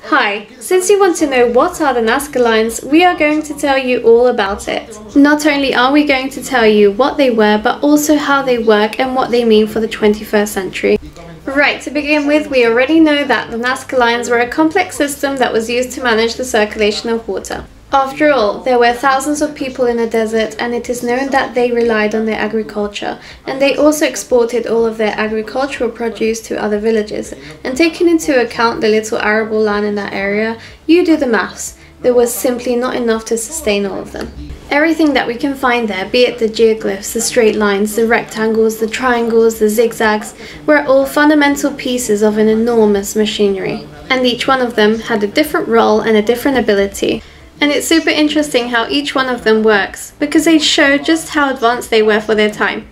Hi, since you want to know what are the Nazca Lines, we are going to tell you all about it. Not only are we going to tell you what they were, but also how they work and what they mean for the 21st century. Right, to begin with, we already know that the Nazca Lines were a complex system that was used to manage the circulation of water. After all, there were thousands of people in a desert, and it is known that they relied on their agriculture, and they also exported all of their agricultural produce to other villages. And taking into account the little arable land in that area, you do the maths. There was simply not enough to sustain all of them. Everything that we can find there, be it the geoglyphs, the straight lines, the rectangles, the triangles, the zigzags, were all fundamental pieces of an enormous machinery. And each one of them had a different role and a different ability. And it's super interesting how each one of them works, because they show just how advanced they were for their time.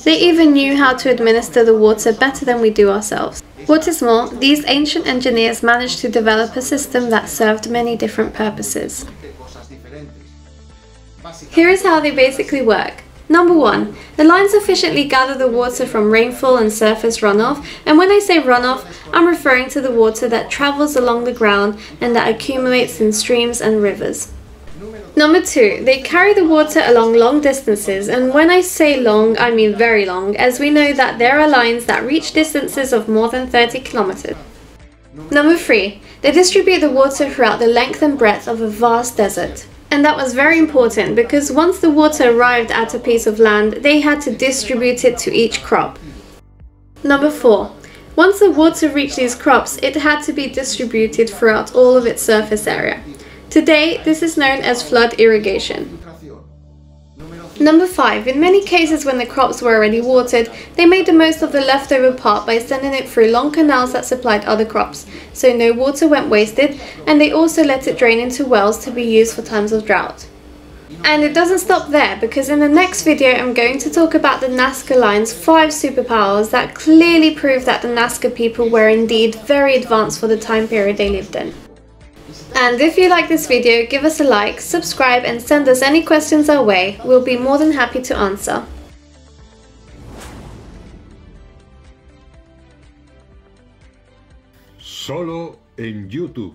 They even knew how to administer the water better than we do ourselves. What is more, these ancient engineers managed to develop a system that served many different purposes. Here is how they basically work. Number 1. The lines efficiently gather the water from rainfall and surface runoff, and when I say runoff, I'm referring to the water that travels along the ground and that accumulates in streams and rivers. Number 2. They carry the water along long distances, and when I say long, I mean very long, as we know that there are lines that reach distances of more than 30 kilometers. Number 3. They distribute the water throughout the length and breadth of a vast desert. And that was very important because once the water arrived at a piece of land, they had to distribute it to each crop. Number 4. Once the water reached these crops, it had to be distributed throughout all of its surface area. Today, this is known as flood irrigation. Number 5. In many cases when the crops were already watered, they made the most of the leftover part by sending it through long canals that supplied other crops, so no water went wasted, and they also let it drain into wells to be used for times of drought. And it doesn't stop there, because in the next video I'm going to talk about the Nazca Lines' 5 superpowers that clearly prove that the Nazca people were indeed very advanced for the time period they lived in. And if you like this video, give us a like, subscribe and send us any questions our way. We'll be more than happy to answer. Solo en YouTube.